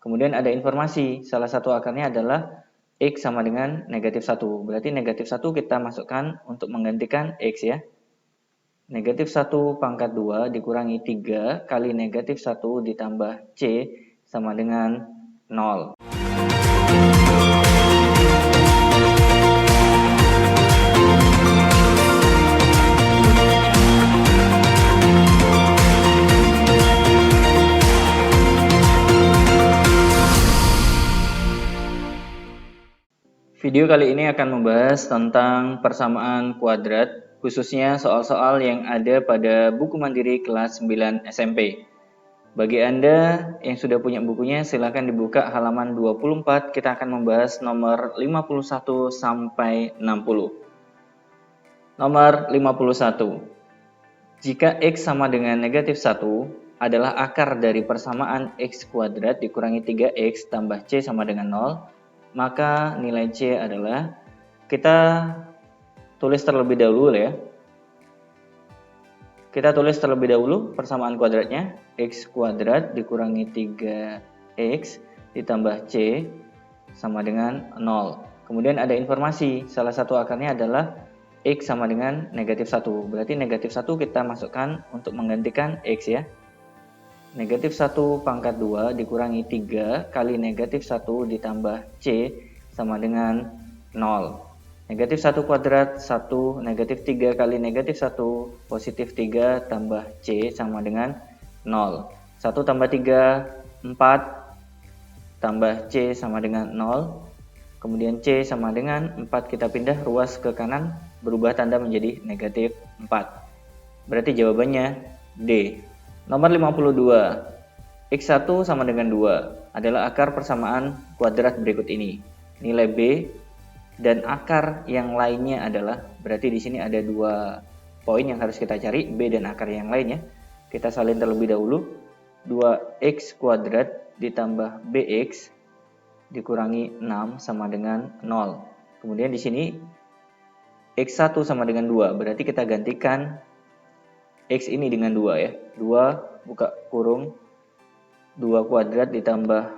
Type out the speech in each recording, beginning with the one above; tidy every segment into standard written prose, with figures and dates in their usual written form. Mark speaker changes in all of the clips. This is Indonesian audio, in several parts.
Speaker 1: Kemudian ada informasi, salah satu akarnya adalah X sama dengan negatif 1. Berarti negatif 1 kita masukkan untuk menggantikan X ya. Negatif 1 pangkat 2 dikurangi 3 kali negatif 1 ditambah C sama dengan 0. Video kali ini akan membahas tentang persamaan kuadrat, khususnya soal-soal yang ada pada buku mandiri kelas 9 SMP. Bagi Anda yang sudah punya bukunya, silakan dibuka halaman 24. Kita akan membahas nomor 51 sampai 60. Nomor 51. Jika X sama dengan negatif 1 adalah akar dari persamaan X kuadrat dikurangi 3X tambah C sama dengan 0, maka nilai C adalah, kita tulis terlebih dahulu ya. Kita tulis terlebih dahulu persamaan kuadratnya, X kuadrat dikurangi 3X ditambah C sama dengan 0. Kemudian ada informasi, salah satu akarnya adalah X sama dengan negatif 1. Berarti negatif 1 kita masukkan untuk menggantikan X ya. Negatif 1 pangkat 2 dikurangi 3 kali negatif 1 ditambah C sama dengan 0. Negatif 1 kuadrat 1, negatif 3 kali negatif 1, positif 3 tambah C sama dengan 0. 1 tambah 3, 4, tambah C sama dengan 0. Kemudian C sama dengan 4 kita pindah ruas ke kanan, berubah tanda menjadi negatif 4. Berarti jawabannya D. Nomor 52. X1 sama dengan 2 adalah akar persamaan kuadrat berikut ini. Nilai B dan akar yang lainnya adalah, berarti di sini ada 2 poin yang harus kita cari, B dan akar yang lainnya. Kita salin terlebih dahulu. 2X kuadrat ditambah BX dikurangi 6 sama dengan 0. Kemudian di sini X1 sama dengan 2, berarti kita gantikan X ini dengan 2 ya. 2 buka kurung 2 kuadrat ditambah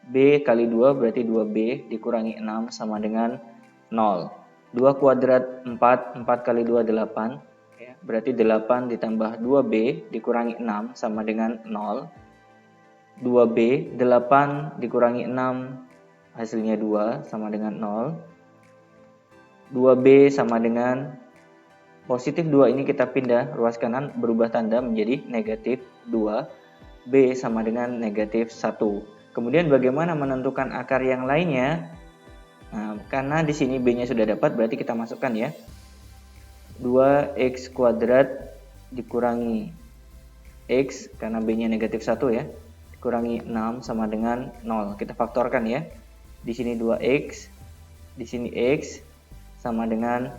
Speaker 1: B kali 2 berarti 2B dikurangi 6 sama dengan 0. 2 kuadrat 4, 4 kali 2 8 ya. Berarti 8 ditambah 2B dikurangi 6 sama dengan 0. 2B 8 dikurangi 6 hasilnya 2 sama dengan 0. 2B sama dengan positif 2 ini kita pindah ruas kanan, berubah tanda menjadi negatif 2. B sama dengan negatif 1. Kemudian bagaimana menentukan akar yang lainnya? Nah, karena di sini B-nya sudah dapat, berarti kita masukkan ya. 2X kuadrat dikurangi X, karena B-nya negatif 1 ya. Dikurangi 6 sama dengan 0. Kita faktorkan ya. Di sini 2X, di sini X sama dengan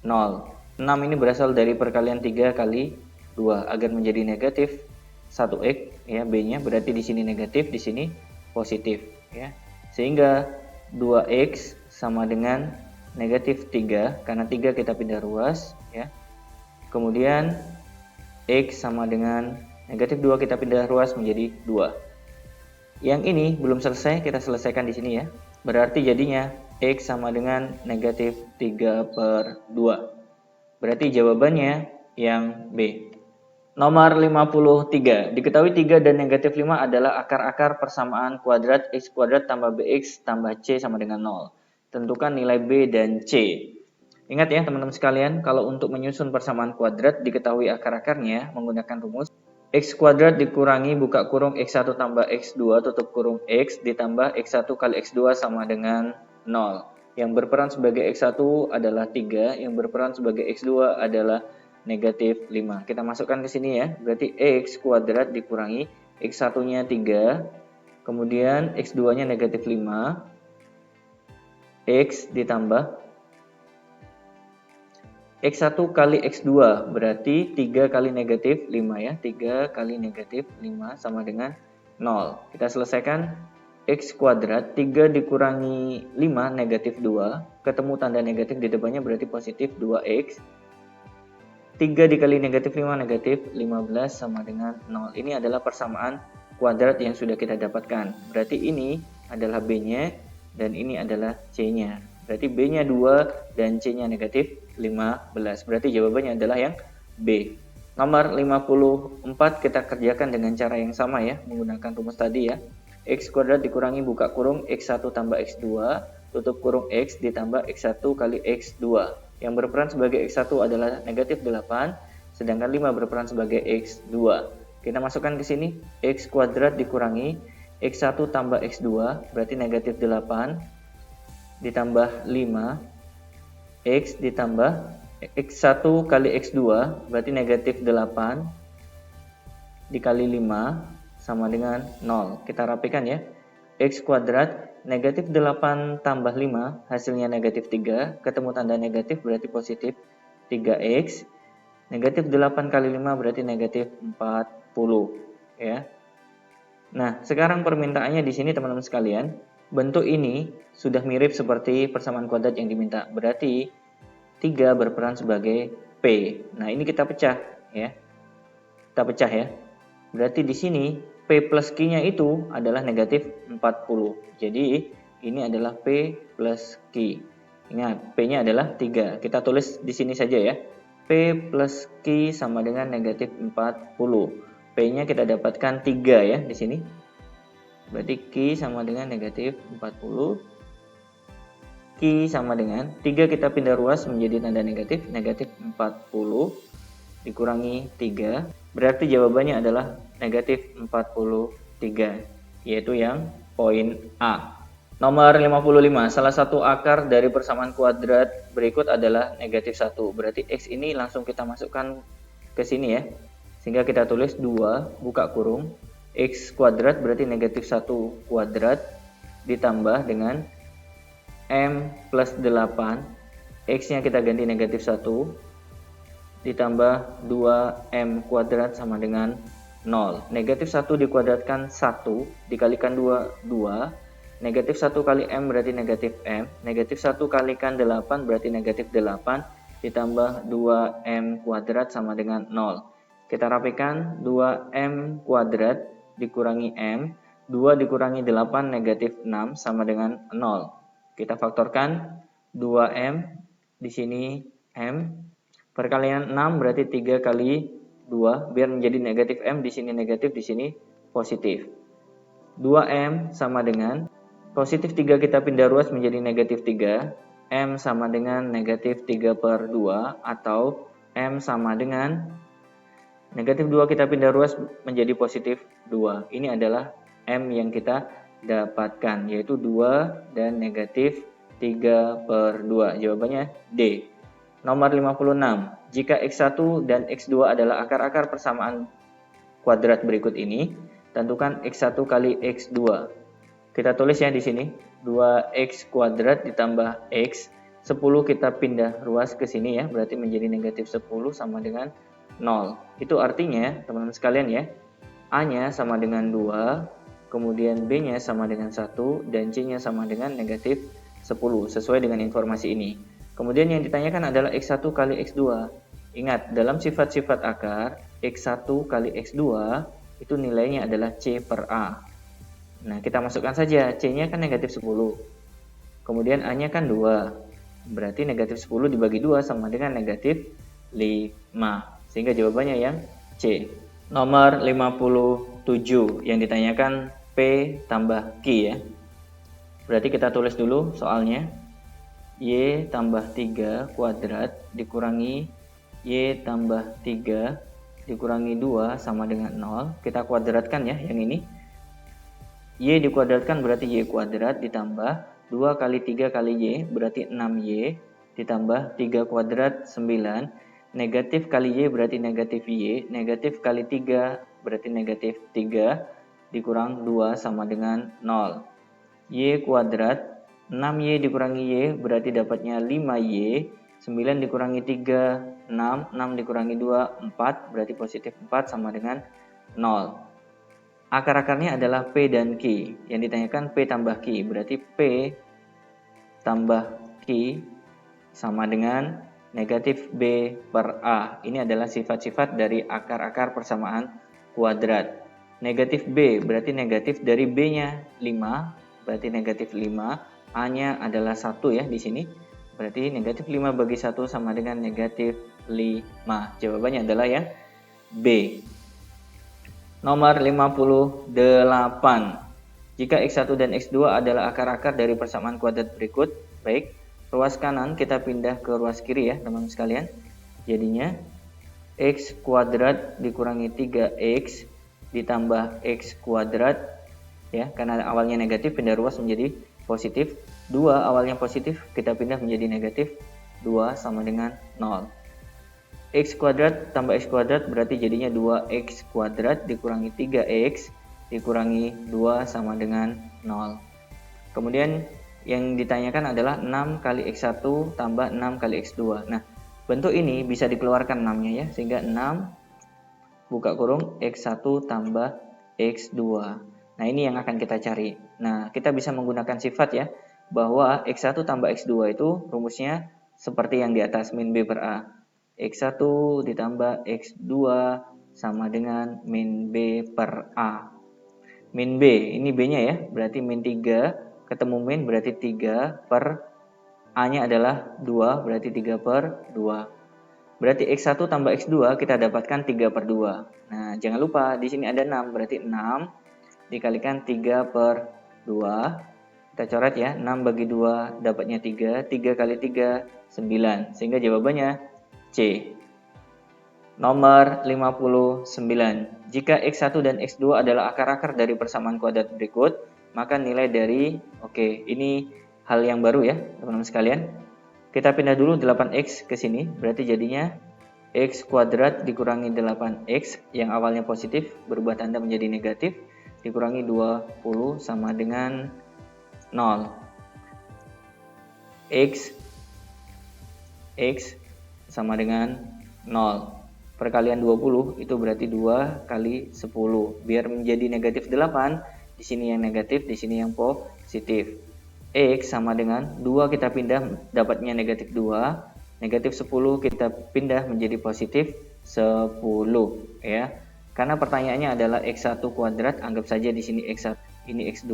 Speaker 1: 0. 6 ini berasal dari perkalian 3 kali 2 agar menjadi negatif 1x ya, B-nya berarti di sini negatif, di sini positif ya. Sehingga 2x sama dengan negatif 3 karena 3 kita pindah ruas ya. Kemudian x sama dengan negatif 2 kita pindah ruas menjadi 2. Yang ini belum selesai, kita selesaikan di sini ya. Berarti jadinya x sama dengan negatif 3/2. Berarti jawabannya yang B. Nomor 53. Diketahui 3 dan negatif 5 adalah akar-akar persamaan kuadrat X kuadrat tambah BX tambah C sama dengan 0. Tentukan nilai B dan C. Ingat ya teman-teman sekalian, kalau untuk menyusun persamaan kuadrat diketahui akar-akarnya menggunakan rumus X kuadrat dikurangi buka kurung X1 tambah X2 tutup kurung X ditambah X1 kali X2 sama dengan 0. Yang berperan sebagai X1 adalah 3, yang berperan sebagai X2 adalah negatif 5. Kita masukkan ke sini ya. Berarti X kuadrat dikurangi X1-nya 3, kemudian X2-nya negatif 5, X ditambah X1 kali X2 berarti 3 kali negatif 5 ya. 3 kali negatif 5 sama dengan 0. Kita selesaikan. X kuadrat 3 dikurangi 5 negatif 2, ketemu tanda negatif di depannya berarti positif 2x. 3 dikali negatif 5 negatif 15 sama dengan 0. Ini adalah persamaan kuadrat yang sudah kita dapatkan. Berarti ini adalah B-nya dan ini adalah C-nya. Berarti B-nya 2 dan C-nya negatif 15. Berarti jawabannya adalah yang B. Nomor 54 kita kerjakan dengan cara yang sama ya, menggunakan rumus tadi ya. X kuadrat dikurangi buka kurung X1 tambah X2, tutup kurung X ditambah X1 kali X2. Yang berperan sebagai X1 adalah negatif 8, sedangkan 5 berperan sebagai X2. Kita masukkan ke sini, X kuadrat dikurangi X1 tambah X2, berarti negatif 8, ditambah 5, X ditambah X1 kali X2, berarti negatif 8, dikali 5, sama dengan 0. Kita rapikan ya, X kuadrat negatif 8 tambah 5, hasilnya negatif 3, ketemu tanda negatif berarti positif 3X, negatif 8 kali 5 berarti negatif 40 ya. Nah, sekarang permintaannya di sini teman-teman sekalian, bentuk ini sudah mirip seperti persamaan kuadrat yang diminta. Berarti 3 berperan sebagai P. Nah, ini kita pecah ya. Kita pecah ya. Berarti di sini P plus Q-nya itu adalah negatif 40. Jadi ini adalah P plus Q. Ingat, P-nya adalah 3. Kita tulis di sini saja ya. P plus Q sama dengan negatif 40. P-nya kita dapatkan 3 ya di sini. Berarti Q sama dengan negatif 40. Q sama dengan 3 kita pindah ruas menjadi tanda negatif, negatif 40 dikurangi 3. Berarti jawabannya adalah negatif 43, yaitu yang poin A. Nomor 55, salah satu akar dari persamaan kuadrat berikut adalah negatif 1. Berarti X ini langsung kita masukkan ke sini ya. Sehingga kita tulis 2, buka kurung, X kuadrat berarti negatif 1 kuadrat ditambah dengan M plus 8, X-nya kita ganti negatif 1, ditambah 2M kuadrat sama dengan 0. Negatif 1 dikuadratkan 1, dikalikan 2, 2. Negatif 1 kali M berarti negatif M. Negatif 1 kalikan 8 berarti negatif 8, ditambah 2M kuadrat sama dengan 0. Kita rapikan, 2M kuadrat dikurangi M, 2 dikurangi 8 negatif 6 sama dengan 0. Kita faktorkan, 2M di sini M, perkalian 6 berarti 3 kali 2, biar menjadi negatif M, di sini negatif, di sini positif. 2M sama dengan, positif 3 kita pindah ruas menjadi negatif 3, M sama dengan negatif 3 per 2, atau M sama dengan negatif 2 kita pindah ruas menjadi positif 2. Ini adalah M yang kita dapatkan, yaitu 2 dan negatif 3 per 2. Jawabannya D. Nomor 56. Jika X1 dan X2 adalah akar-akar persamaan kuadrat berikut ini, tentukan X1 kali X2. Kita tulis ya di sini, 2X kuadrat ditambah X, 10 kita pindah ruas ke sini ya, berarti menjadi negatif 10 sama dengan 0. Itu artinya teman-teman sekalian ya, A-nya sama dengan 2, kemudian B-nya sama dengan 1, dan C-nya sama dengan negatif 10, sesuai dengan informasi ini. Kemudian yang ditanyakan adalah X1 kali X2. Ingat, dalam sifat-sifat akar, X1 kali X2 itu nilainya adalah C per A. Nah, kita masukkan saja, C-nya kan negatif 10. Kemudian A-nya kan 2. Berarti negatif 10 dibagi 2 sama dengan negatif 5. Sehingga jawabannya yang C. Nomor 57 yang ditanyakan P tambah Q ya. Berarti kita tulis dulu soalnya. Y tambah 3 kuadrat dikurangi Y tambah 3 dikurangi 2 sama dengan 0. Kita kuadratkan ya yang ini. Y dikuadratkan berarti Y kuadrat ditambah 2 kali 3 kali Y berarti 6Y ditambah 3 kuadrat 9. Negatif kali Y berarti negatif Y. Negatif kali 3 berarti negatif 3 dikurang 2 sama dengan 0. Y kuadrat 6Y dikurangi Y berarti dapatnya 5Y. 9 dikurangi 3, 6. 6 dikurangi 2, 4. Berarti positif 4 sama dengan 0. Akar-akarnya adalah P dan Q. Yang ditanyakan P tambah Q. Berarti P tambah Q sama dengan negatif B per A. Ini adalah sifat-sifat dari akar-akar persamaan kuadrat. Negatif B berarti negatif dari B-nya 5, berarti negatif 5. A-nya adalah 1 ya di sini. Berarti negatif 5 bagi 1 sama dengan negatif 5. Jawabannya adalah yang B. Nomor 58. Jika X1 dan X2 adalah akar-akar dari persamaan kuadrat berikut, baik, ruas kanan kita pindah ke ruas kiri ya teman-teman sekalian. Jadinya X kuadrat dikurangi 3X ditambah X kuadrat ya, karena awalnya negatif pindah ruas menjadi positif. 2 awalnya positif kita pindah menjadi negatif. 2 sama dengan 0. X kuadrat tambah X kuadrat berarti jadinya 2X kuadrat dikurangi 3X dikurangi 2 sama dengan 0. Kemudian yang ditanyakan adalah 6 kali X1 tambah 6 kali X2. Nah, bentuk ini bisa dikeluarkan 6-nya ya, sehingga 6 buka kurung X1 tambah X2. Nah, ini yang akan kita cari. Nah, kita bisa menggunakan sifat ya, bahwa X1 tambah X2 itu rumusnya seperti yang di atas, min B per A. X1 ditambah X2 sama dengan min B per A. Min B, ini B-nya ya, berarti min 3, ketemu min berarti 3 per A-nya adalah 2, berarti 3 per 2. Berarti X1 tambah X2 kita dapatkan 3 per 2. Nah, jangan lupa di sini ada 6, berarti 6 dikalikan 3 per 2. Kita coret ya, 6 bagi 2 dapatnya 3, 3 kali 3, 9. Sehingga jawabannya C. Nomor 59. Jika X1 dan X2 adalah akar-akar dari persamaan kuadrat berikut, maka nilai dari, ini hal yang baru ya teman-teman sekalian. Kita pindah dulu 8X ke sini, berarti jadinya X kuadrat dikurangi 8X yang awalnya positif berubah tanda menjadi negatif, dikurangi 20 sama dengan 0. X sama dengan 0. Perkalian 20 itu berarti 2 kali 10. Biar menjadi negatif 8, di sini yang negatif, di sini yang positif. X sama dengan 2 kita pindah dapatnya negatif 2. Negatif 10 kita pindah menjadi positif 10 ya. Karena pertanyaannya adalah X1 kuadrat, anggap saja di sini X1, ini X2.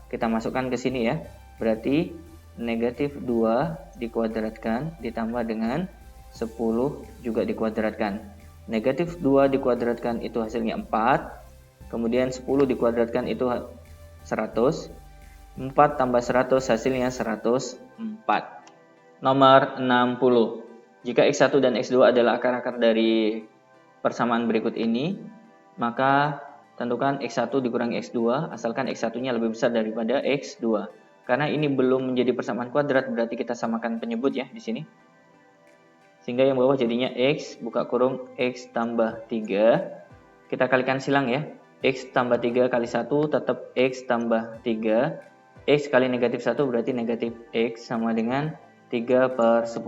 Speaker 1: Kita masukkan ke sini ya. Berarti negatif 2 dikuadratkan ditambah dengan 10 juga dikuadratkan. Negatif 2 dikuadratkan itu hasilnya 4. Kemudian 10 dikuadratkan itu 100. 4 tambah 100 hasilnya 104. Nomor 60. Jika X1 dan X2 adalah akar-akar dari persamaan berikut ini, maka tentukan X1 dikurangi X2 asalkan X1-nya lebih besar daripada X2. Karena ini belum menjadi persamaan kuadrat, berarti kita samakan penyebut ya di sini. Sehingga yang bawah jadinya X buka kurung X tambah 3. Kita kalikan silang ya. X tambah 3 kali 1 tetap X tambah 3. X kali negatif 1 berarti negatif X sama dengan 3 per 10.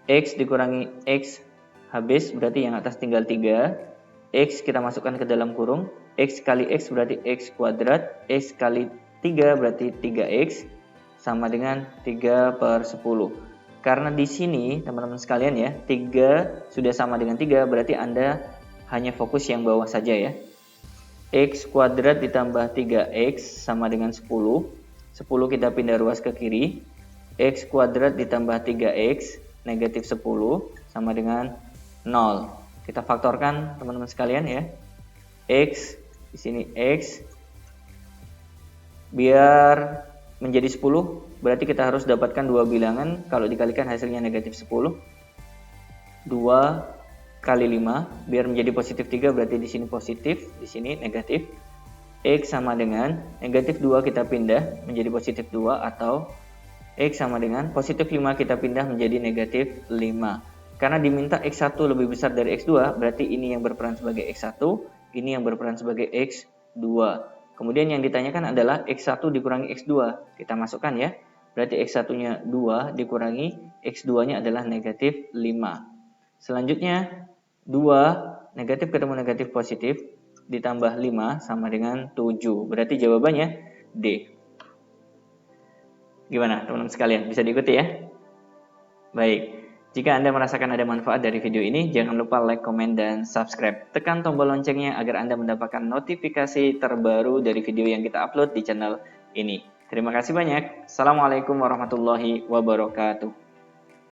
Speaker 1: X dikurangi X habis berarti yang atas tinggal 3. X kita masukkan ke dalam kurung. X kali X berarti X kuadrat. X kali 3 berarti 3X sama dengan 3 per 10. Karena di sini teman-teman sekalian ya, 3 sudah sama dengan 3, berarti Anda hanya fokus yang bawah saja ya. X kuadrat ditambah 3X sama dengan 10. 10 kita pindah ruas ke kiri. X kuadrat ditambah 3X negatif 10 sama dengan 0. Kita faktorkan teman-teman sekalian ya. X, di sini X. Biar menjadi 10, berarti kita harus dapatkan 2 bilangan. Kalau dikalikan hasilnya negatif 10. 2 kali 5, biar menjadi positif 3, berarti di sini positif, di sini negatif. X sama dengan negatif 2 kita pindah menjadi positif 2, atau X sama dengan positif 5 kita pindah menjadi negatif 5. Karena diminta X1 lebih besar dari X2, berarti ini yang berperan sebagai X1, ini yang berperan sebagai X2. Kemudian yang ditanyakan adalah X1 dikurangi X2. Kita masukkan ya. Berarti X1-nya 2 dikurangi X2-nya adalah negatif 5. Selanjutnya 2 negatif ketemu negatif positif ditambah 5 sama dengan 7. Berarti jawabannya D. Gimana teman-teman sekalian? Bisa diikuti ya? Baik. Jika Anda merasakan ada manfaat dari video ini, jangan lupa like, komen, dan subscribe. Tekan tombol loncengnya agar Anda mendapatkan notifikasi terbaru dari video yang kita upload di channel ini. Terima kasih banyak. Assalamualaikum warahmatullahi wabarakatuh.